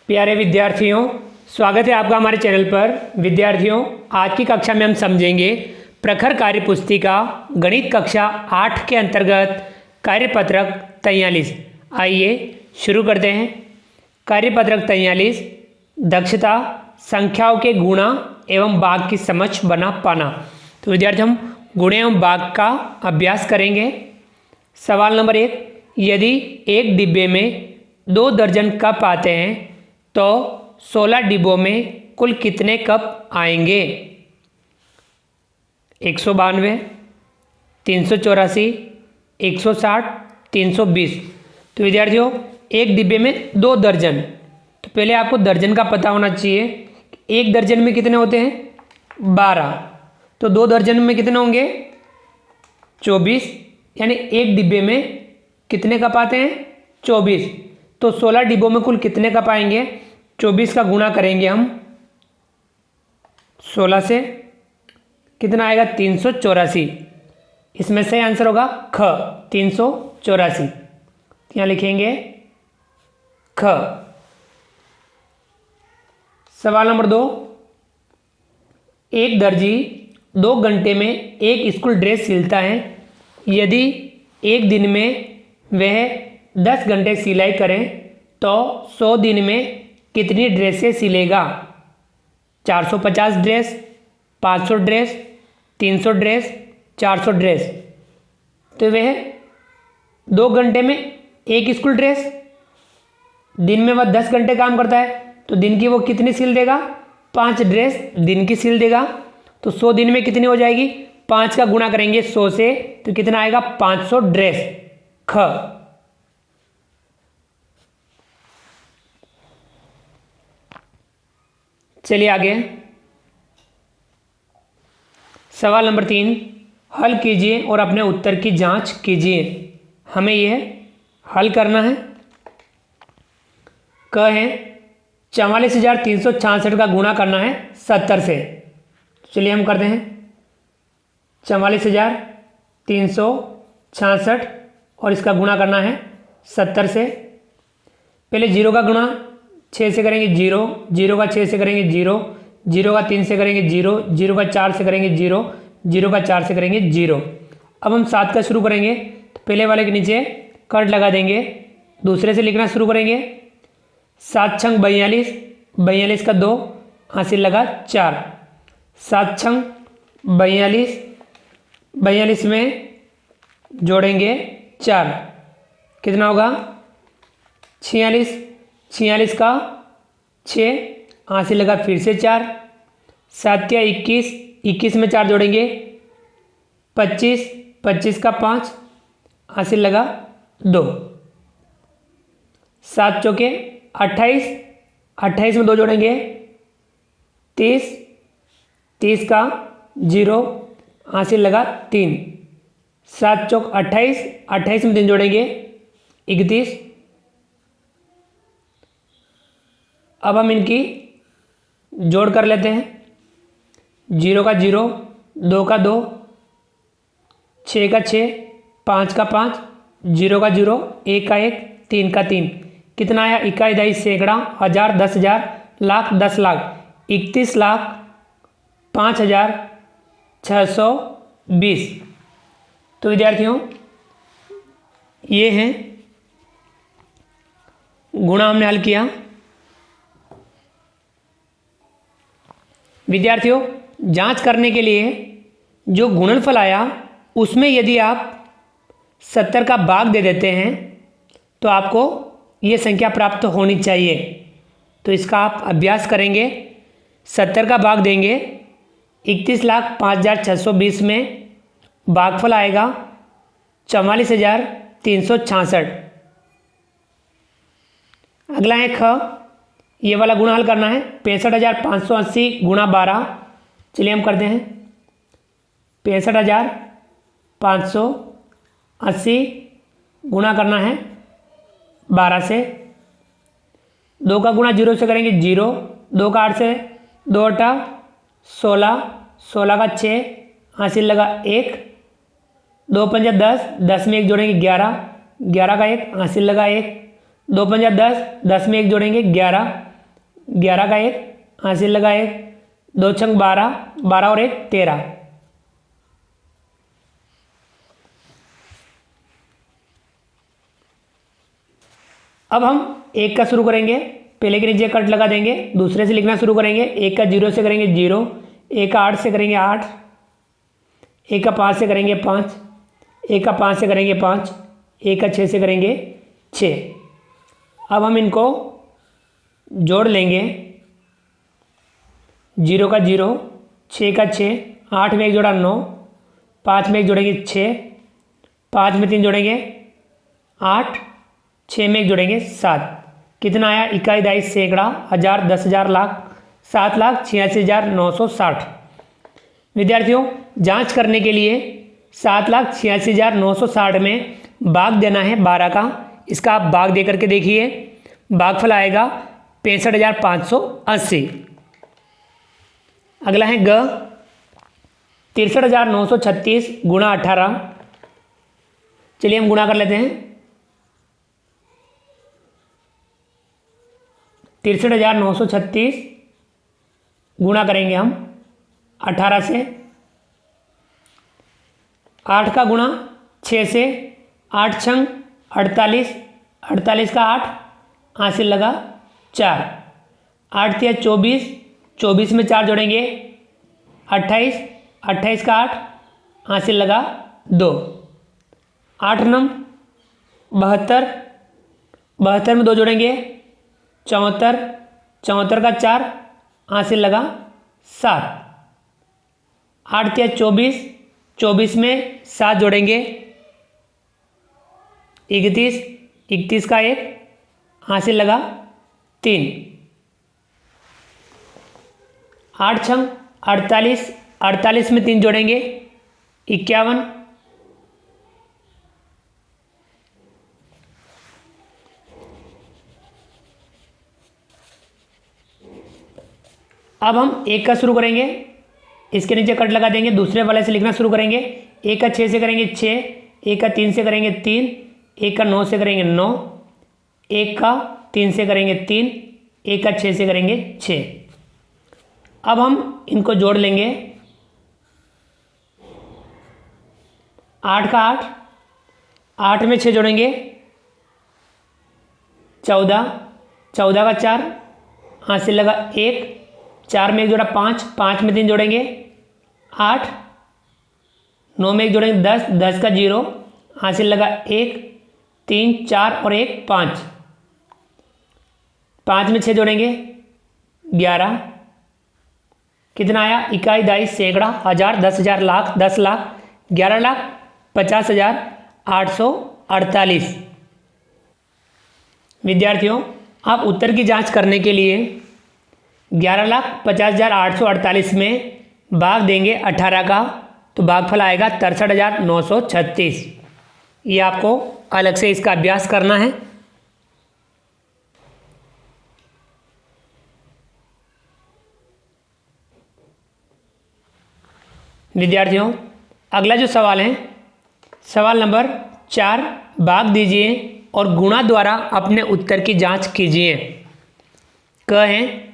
प्यारे विद्यार्थियों, स्वागत है आपका हमारे चैनल पर। विद्यार्थियों, आज की कक्षा में हम समझेंगे प्रखर कार्य पुस्तिका गणित कक्षा 8 के अंतर्गत कार्यपत्रक 43। आइए शुरू करते हैं। कार्यपत्रक 43, दक्षता, संख्याओं के गुणा एवं भाग की समझ बना पाना। तो विद्यार्थी, हम गुण एवं भाग का अभ्यास करेंगे। सवाल नंबर 1, यदि एक डिब्बे में 2 दर्जन कप आते हैं तो 16 डिब्बों में कुल कितने कप आएंगे? 192, 384, 160, 320। तो विद्यार्थियों, एक डिब्बे में 2 दर्जन, तो पहले आपको दर्जन का पता होना चाहिए। एक दर्जन में कितने होते हैं? 12। तो 2 दर्जन में कितने होंगे? 24। यानी एक डिब्बे में कितने कप आते हैं? 24। तो 16 डिब्बों में कुल कितने कप आएंगे? 24 का गुणा करेंगे हम 16 से, कितना आएगा? 384। इसमें से आंसर होगा ख, 384। यहाँ लिखेंगे ख। सवाल नंबर 2, एक दर्जी 2 घंटे में एक स्कूल ड्रेस सिलता है। यदि एक दिन में वह 10 घंटे सिलाई करें तो 100 दिन में कितनी ड्रेसें सिलेगा? 450 ड्रेस, 500 ड्रेस, 300 ड्रेस, 400 ड्रेस। तो वह 2 घंटे में एक स्कूल ड्रेस, दिन में वह 10 घंटे काम करता है, तो दिन की वो कितनी सिल देगा? 5 ड्रेस दिन की सिल देगा। तो 100 दिन में कितनी हो जाएगी? 5 का गुणा करेंगे 100 से, तो कितना आएगा? 500 ड्रेस। ख। चलिए आगे। सवाल नंबर 3, हल कीजिए और अपने उत्तर की जांच कीजिए। हमें यह हल करना है। क है 44,366 का गुणा करना है 70 से। चलिए हम करते हैं। 44,366 और इसका गुणा करना है 70 से। पहले 0 का गुणा 6 से करेंगे 0, 0 का 6 से करेंगे 0, 0 का 3 से करेंगे 0, 0 का 4 से करेंगे 0, 0 का 4 से करेंगे 0। अब हम 7 का शुरू करेंगे, तो पहले वाले के नीचे कट लगा देंगे, दूसरे से लिखना शुरू करेंगे। 7 छंग 42, 42 का 2, हासिल लगा 4। 7 छंग 42, 42 में जोड़ेंगे 4, कितना होगा? 46, 46 का 6, हासिल लगा फिर से 4। 7 या 21, 21 में 4 जोड़ेंगे 25, 25 का 5, हासिल लगा 2। 7 चौके 28, 28 में 2 जोड़ेंगे 30, 30 का 0, हासिल लगा 3। 7 चौक 28, 28 में 3 जोड़ेंगे 31। अब हम इनकी जोड़ कर लेते हैं। 0 का 0, 2 का 2, 6 का 6, 5 का 5, 0 का 0, 1 का 1, 3 का 3। कितना आया? इकाई, दहाई, सैकड़ा, हजार, 10,000, लाख, 10 लाख, 31,05,620। तो विद्यार्थियों, ये हैं गुणा हमने हल किया। विद्यार्थियों, जांच करने के लिए जो गुणनफल आया उसमें यदि आप 70 का भाग दे देते हैं तो आपको ये संख्या प्राप्त होनी चाहिए। तो इसका आप अभ्यास करेंगे। 70 का भाग देंगे 31,05,620 में, भागफल आएगा 44,366। अगला है ख। ये वाला गुणा हल करना है। 65,580 गुणा 12। चलिए हम करते हैं। 65,580 गुणा करना है 12 से। 2 का गुणा 0 से करेंगे 0, 2 का 8 से, 2 8 16, 16 का 6, हासिल लगा 1, 2 5 10, 10 में 1 जोड़ेंगे 11, 11 का 1, हासिल लगा 1, 2 5 10, 10 में 1 जोड़ेंगे 11, 11 का 1, हासिल लगा 1, 2 छंग 12, 12 और 1 13। अब हम 1 का शुरू करेंगे, पहले के नीचे कट लगा देंगे, दूसरे से लिखना शुरू करेंगे। 1 का 0 से करेंगे 0, 1 का 8 से करेंगे 8, 1 का 5 से करेंगे 5, 1 का 5 से करेंगे 5, 1 का 6 से करेंगे 6। अब हम इनको जोड़ लेंगे। 0 का 0, 6 का 6, 8 में 1 जोड़ा 9, 5 में 1 जोड़ेंगे 6, 5 में 3 जोड़ेंगे 8, 6 में 1 जोड़ेंगे 7। कितना आया? इकाई, दहाई, सैकड़ा, हज़ार, 10,000, लाख, 7,86,960। विद्यार्थियों, जांच करने के लिए 7,86,960 में भाग देना है 12 का। इसका आप भाग दे करके देखिए, भागफल आएगा 65,580। अगला है ग, 63,936 गुणा 18। चलिए हम गुणा कर लेते हैं। 63,936 गुणा करेंगे हम 18 से। 8 का गुणा 6 से, 8 छंग 48, 48 का 8, हासिल लगा 4, 8 तिया 24, 24 में 4 जोड़ेंगे 28, 28 का 8, हासिल लगा 2, 8 नम 72, 72 में 2 जोड़ेंगे 74, 74 का 4, हासिल लगा 7, 8 तिया 24, 24 में 7 जोड़ेंगे 31, 31 का 1, हासिल लगा 3, 8 छंग 48, 48 में 3 जोड़ेंगे 51, अब हम 1 का शुरू करेंगे, इसके नीचे कट लगा देंगे, दूसरे वाले से लिखना शुरू करेंगे। 1 का 6 से करेंगे 6, 1 का 3 से करेंगे 3, 1 का 9 से करेंगे 9, 1 का 3 से करेंगे 3, 1 का 6 से करेंगे 6। अब हम इनको जोड़ लेंगे। 8 का 8, 8 में 6 जोड़ेंगे 14, 14 का 4, हासिल लगा 1, 4 में 1 जोड़ा 5, 5 में 3 जोड़ेंगे 8, 9 में 1 जोड़ेंगे 10, 10 का 0, हासिल लगा 1, 3, 4 और 1 5, 5 में 6 जोड़ेंगे 11। कितना आया? इकाई, दहाई, सैकड़ा, हज़ार, 10,000, लाख, 10 लाख, 11,50,848। विद्यार्थियों, आप उत्तर की जांच करने के लिए 11,50,848 में भाग देंगे 18 का, तो भागफल आएगा 63,936। ये आपको अलग से इसका अभ्यास करना है। विद्यार्थियों, अगला जो सवाल है, सवाल नंबर 4, भाग दीजिए और गुणा द्वारा अपने उत्तर की जांच कीजिए। क है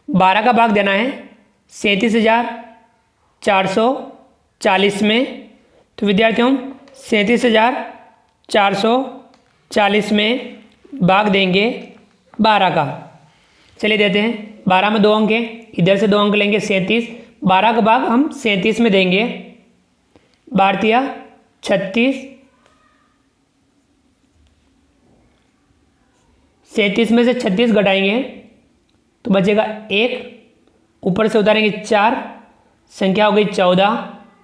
12 का भाग देना है 37,440 में। तो विद्यार्थियों, 37,440 में भाग देंगे 12 का। चलिए देते हैं। 12 में 2 अंक हैं, इधर से 2 अंक लेंगे 37। 12 का भाग हम 37 में देंगे। 12 36, 37 में से 36 घटाएंगे तो बचेगा 1, ऊपर से उतारेंगे 4, संख्या हो गई 14।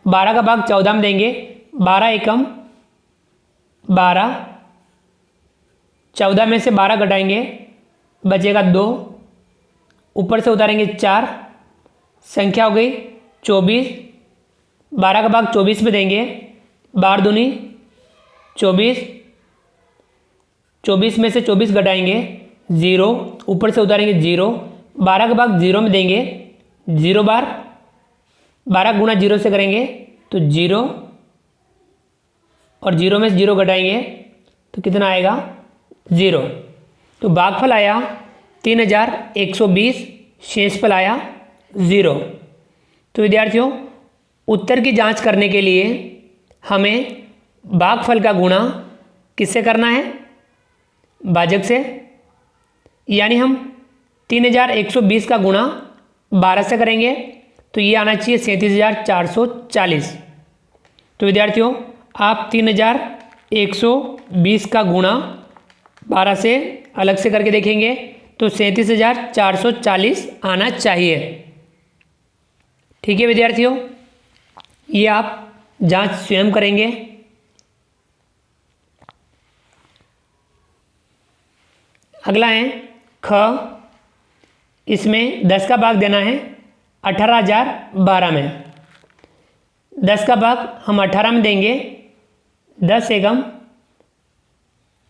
12 का भाग 14 में देंगे। 12 एकम 12, 14 में से 12 घटाएंगे बचेगा 2, ऊपर से उतारेंगे 4, संख्या हो गई 24। 12 का भाग 24 में देंगे। 12 दूनी 24, 24 में से 24 घटाएंगे 0, ऊपर से उतारेंगे 0। 12 का भाग 0 में देंगे। 0 बार 12 गुणा 0 से करेंगे तो 0, और 0 में से 0 घटाएंगे तो कितना आएगा? 0। तो भागफल आया 3120, शेषफल आया 0। तो विद्यार्थियों उत्तर की जांच करने के लिए हमें भागफल का गुणा किससे करना है? भाजक से। यानी हम 3120 का गुणा 12 से करेंगे तो ये आना चाहिए 37,440। तो विद्यार्थियों आप 3120 का गुणा 12 से अलग से करके देखेंगे तो 37,440 आना चाहिए। ठीक है विद्यार्थियों, ये आप जांच स्वयं करेंगे। अगला है ख, इसमें 10 का भाग देना है 18,012 में। 10 का भाग हम 18 में देंगे, 10 एकम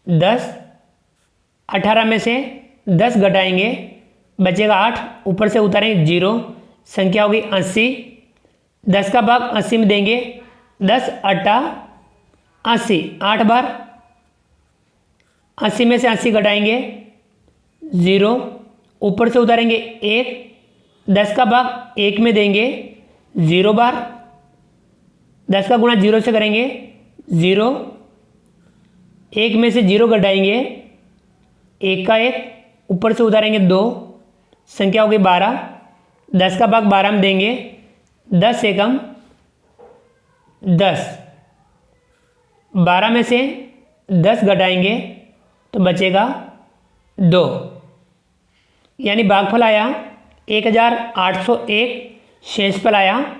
10, 18 में से 10 घटाएंगे बचेगा 8, ऊपर से उतारेंगे 0, संख्या होगी 80। 10 का भाग 80 में देंगे, 10 अट्ठा 80, 8 बार 80 में से 80 घटाएंगे 0, ऊपर से उतारेंगे 1, 10 का भाग 1 में देंगे 0 बार, 10 का गुणा 0 से करेंगे 0, 1 में से 0 घटाएंगे 1 का 1, ऊपर से उतारेंगे 2, संख्या होगी 12। 10 का भाग 12 में देंगे, 10 एकम 10, 12 में से 10 घटाएंगे तो बचेगा 2, यानी भागफल आया 1801, शेषफल आया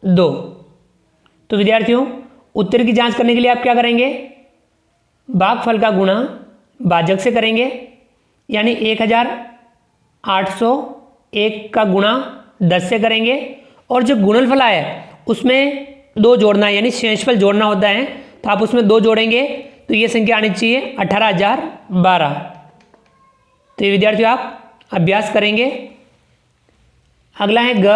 2। तो विद्यार्थियों उत्तर की जांच करने के लिए आप क्या करेंगे? भागफल का गुणा भाजक से करेंगे, यानी 1801 का गुणा 10 से करेंगे और जो गुणनफल आया उसमें 2 जोड़ना है, यानी शेषफल जोड़ना होता है, तो आप उसमें 2 जोड़ेंगे तो ये संख्या आनी चाहिए 18,012। तो ये विद्यार्थियों आप अभ्यास करेंगे। अगला है ग,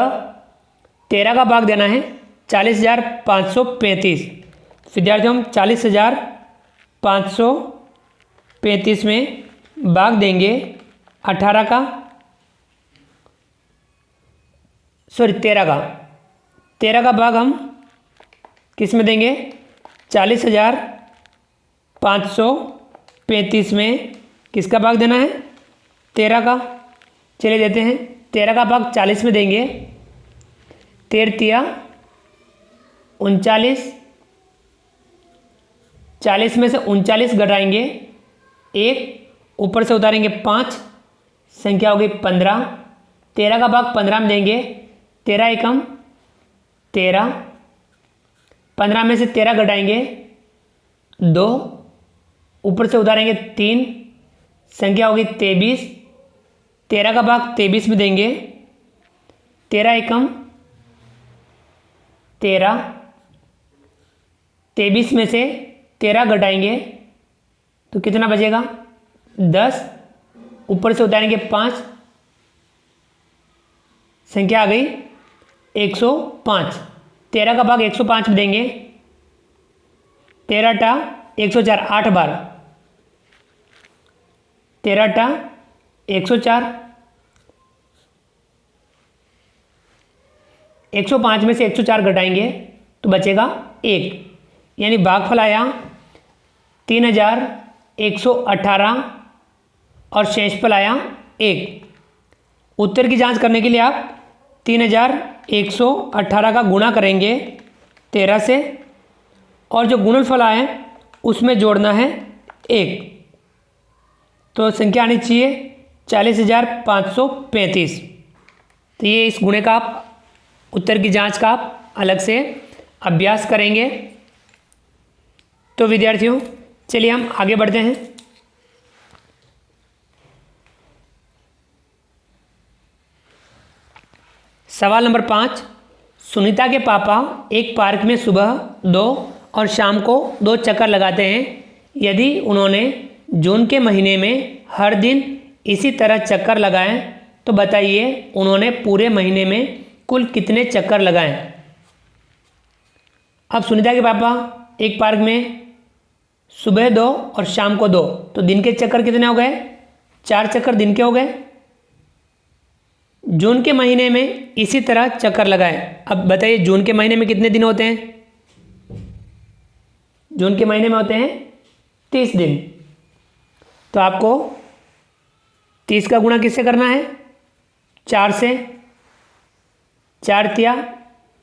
13 का भाग देना है 40,535। विद्यार्थियों हम 40,535 में भाग देंगे 13 का 13 का भाग हम किस में देंगे? 40,535 में किसका भाग देना है? 13 का। चलिए देते हैं, 13 का भाग 40 में देंगे, 13 39, 40 में से 39 घटाएंगे 1, ऊपर से उतारेंगे 5, संख्या होगी 15। 13 का भाग 15 में देंगे, 13 एकम 13, 15 में से 13 घटाएंगे 2, ऊपर से उतारेंगे 3, संख्या होगी 23। 13 का भाग 23 में देंगे, 13 एकम 13, 23 में से 13 घटाएंगे तो कितना बचेगा? 10, ऊपर से उतारेंगे 5, संख्या आ गई 105। 13 का भाग 105 में देंगे, 13 टा 104, 8 बार 13 टा 104, 105 में से 104 घटाएंगे तो बचेगा 1, यानी भागफल आया 3118 और शेषफल आया 1। उत्तर की जांच करने के लिए आप 3118 का गुणा करेंगे 13 से और जो गुणनफल आए उसमें जोड़ना है 1, तो संख्या आनी चाहिए 40,535। तो ये इस गुणे का आप उत्तर की जांच का आप अलग से अभ्यास करेंगे। तो विद्यार्थियों चलिए हम आगे बढ़ते हैं। सवाल नंबर 5, सुनीता के पापा एक पार्क में सुबह 2 और शाम को 2 चक्कर लगाते हैं। यदि उन्होंने जून के महीने में हर दिन इसी तरह चक्कर लगाएं तो बताइए उन्होंने पूरे महीने में कुल कितने चक्कर लगाएं। अब सुनीता के पापा एक पार्क में सुबह 2 और शाम को 2, तो दिन के चक्कर कितने हो गए? 4 चक्कर दिन के हो गए। जून के महीने में इसी तरह चक्कर लगाएं। अब बताइए जून के महीने में कितने दिन होते हैं? जून के महीने में होते हैं 30 दिन। तो आपको 30 का गुणा किससे करना है? 4 से। 4 तिया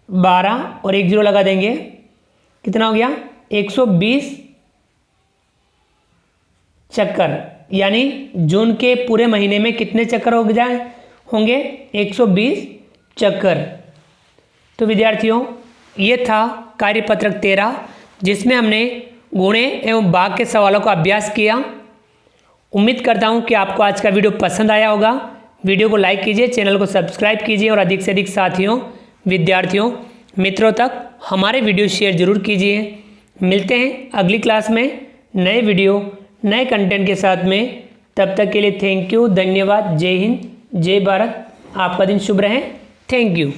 12 और 1 जीरो लगा देंगे, कितना हो गया? 120 चक्कर। यानी जून के पूरे महीने में कितने चक्कर होंगे? 120 चक्कर। तो विद्यार्थियों, ये था कार्यपत्रक 13, जिसमें हमने गुणे एवं भाग के सवालों का अभ्यास किया। उम्मीद करता हूँ कि आपको आज का वीडियो पसंद आया होगा। वीडियो को लाइक कीजिए, चैनल को सब्सक्राइब कीजिए और अधिक से अधिक साथियों, विद्यार्थियों, मित्रों तक हमारे वीडियो शेयर जरूर कीजिए। मिलते हैं अगली क्लास में नए वीडियो, नए कंटेंट के साथ में। तब तक के लिए थैंक यू, धन्यवाद, जय हिंद, जय भारत। आपका दिन शुभ रहे। Thank you.